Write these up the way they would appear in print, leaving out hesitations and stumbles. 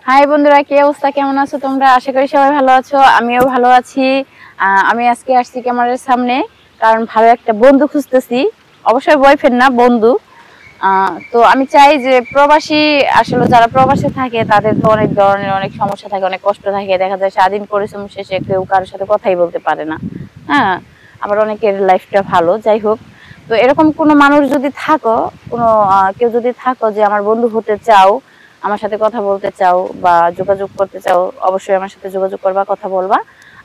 High বন্ধুরা, কি অবস্থা, কেমন আছো তোমরা? আশা করি সবাই ভালো আছো, আমিও ভালো আছি। আমি আজকে আসছি ক্যামেরার সামনে কারণ ভালো একটা বন্ধু খুঁজতেছি। অবশ্যই বয়ফ্রেন্ড না, বন্ধু। তো আমি চাই যে প্রবাসী, আসলে যারা প্রবাসে থাকে তাদের তো অনেক ধরনের অনেক সমস্যা থাকে, অনেক কষ্ট থাকে। দেখা যায় স্বাধীন পরিশ্রম শেষে কেউ কারোর সাথে কথাই বলতে পারে না। হ্যাঁ, আবার অনেকের লাইফটা ভালো, যাই হোক। তো এরকম কোনো মানুষ যদি থাকো, কোনো কেউ যদি থাকো যে আমার বন্ধু হতে চাও, আমার সাথে কথা বলতে চাও বা যোগাযোগ করতে চাও, অবশ্যই আমার সাথে যোগাযোগ করবা, কথা বলবা।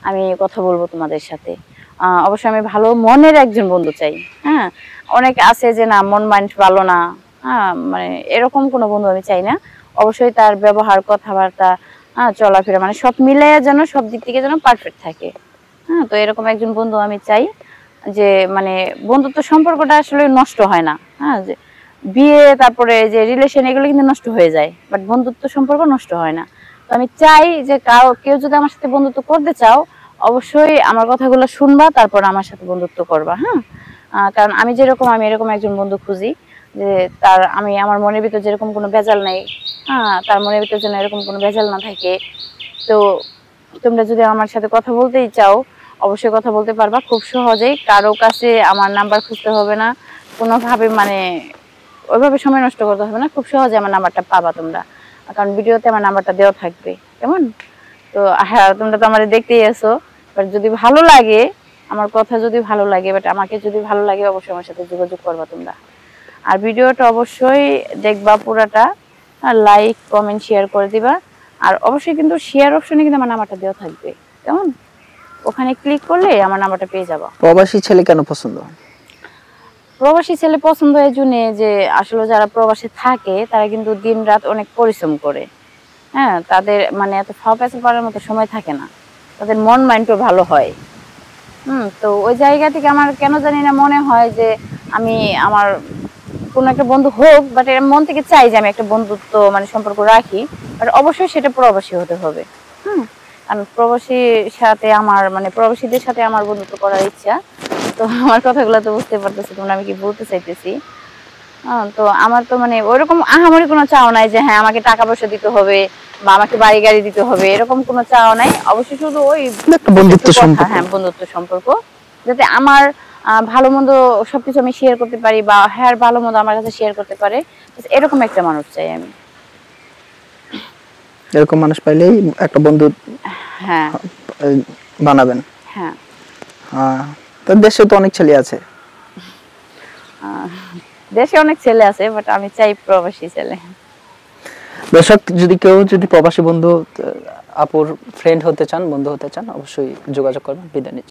আমি কথা বলবো তোমাদের সাথে। অবশ্যই আমি ভালো মনের একজন বন্ধু চাই। হ্যাঁ, অনেক আছে যে না, মন মাইন্ড ভালো না। হ্যাঁ, মানে এরকম কোনো বন্ধু আমি চাই না। অবশ্যই তার ব্যবহার, কথাবার্তা, চলাফেরা, মানে সব মিলে যেন, সব দিক থেকে যেন পারফেক্ট থাকে। হ্যাঁ, তো এরকম একজন বন্ধু আমি চাই, যে মানে বন্ধুত্ব সম্পর্কটা আসলে নষ্ট হয় না। হ্যাঁ, যে বিয়ে, তারপরে যে রিলেশন, এগুলো কিন্তু নষ্ট হয়ে যায়, বাট বন্ধুত্ব সম্পর্ক নষ্ট হয় না। তো আমি চাই যে কেউ যদি আমার সাথে বন্ধুত্ব করতে চাও, অবশ্যই আমার কথাগুলো শুনবা, তারপর আমার সাথে বন্ধুত্ব করবা। হ্যাঁ, কারণ আমি যেরকম, আমি এরকম একজন বন্ধু খুঁজি, যে আমার মনের ভিতর যেরকম কোনো ভেজাল নেই। হ্যাঁ, তার মনের ভিতর যেন এরকম কোনো ভেজাল না থাকে। তো তোমরা যদি আমার সাথে কথা বলতেই চাও, অবশ্যই কথা বলতে পারবা খুব সহজেই। কারো কাছে আমার নাম্বার খুঁজতে হবে না কোনোভাবে, মানে ওইভাবে সময় নষ্ট করতে হবে না, খুব সহজে আমার নাম্বারটা পাবা তোমরা। কারণ ভিডিওতে আমার নাম্বারটা দেওয়া থাকবে, কেমন? তো হ্যাঁ, তোমরা তো আমার দেখতেই আছো। বাট যদি ভালো লাগে, আমার কথা যদি ভালো লাগে, বাট আমাকে যদি ভালো লাগে, অবশ্যই আমার সাথে যোগাযোগ করবা তোমরা। আর ভিডিওটা অবশ্যই দেখবা পুরাটা, আর লাইক কমেন্ট শেয়ার করে দিবা। আর অবশ্যই কিন্তু শেয়ার অপশনে কিন্তু আমার নাম্বারটা দেওয়া থাকবে, কেমন? ওখানে ক্লিক করলে আমার নাম্বারটা পেয়ে যাবা। প্রবাসী ছেলে কেন পছন্দ? প্রবাসী ছেলে পছন্দ এই জন্য যে আসলে যারা প্রবাসে থাকে তারা কিন্তু দিন রাত অনেক পরিশ্রম করে। হ্যাঁ, তাদের মানে এত ফাও পেঁচা পারার মতো সময় থাকে না, তাদের মন মাইন্ডও ভালো হয়। তো ওই জায়গা থেকে আমার কেন জানি না মনে হয় যে আমি আমার কোনো একটা বন্ধু হোক, বাট এর মন থেকে চাই যে আমি একটা বন্ধুত্ব মানে সম্পর্ক রাখি, বাট অবশ্যই সেটা প্রবাসী হতে হবে। কারণ প্রবাসীদের সাথে আমার বন্ধুত্ব করার ইচ্ছা। তো আমার কথাগুলো তো বুঝতে পারতেছি তোমরা আমি কি বলতে চাইতেছি। তো আমার তো মানে ওইরকম আহামরি কোনো চাওয়া নাই যে হ্যাঁ আমাকে টাকা পয়সা দিতে হবে বা আমাকে বাড়ি গাড়ি দিতে হবে, এরকম কোনো চাওয়া নাই। অবশ্যই শুধু ওই একটা বন্ধুত্ব সম্পর্ক। হ্যাঁ, বন্ধুত্ব সম্পর্ক, যাতে আমার ভালো মন্দ সবকিছু আমি শেয়ার করতে পারি, বা হ্যাঁ ভালো মন্দ আমার কাছে শেয়ার করতে পারে, এরকম একটা মানুষ চাই আমি। এরকম মানুষ পাইলেই একটা বন্ধু হ্যাঁ বানাবেন। হ্যাঁ, তো দেশে তো অনেক ছেলে আছে। দেশে অনেক ছেলে আছে, বাট আমি চাই প্রবাসী ছেলে। দর্শক, কেউ যদি প্রবাসী বন্ধু আপুর ফ্রেন্ড হতে চান, বন্ধু হতে চান, অবশ্যই যোগাযোগ করবেন। বিদায় নিচ্ছি।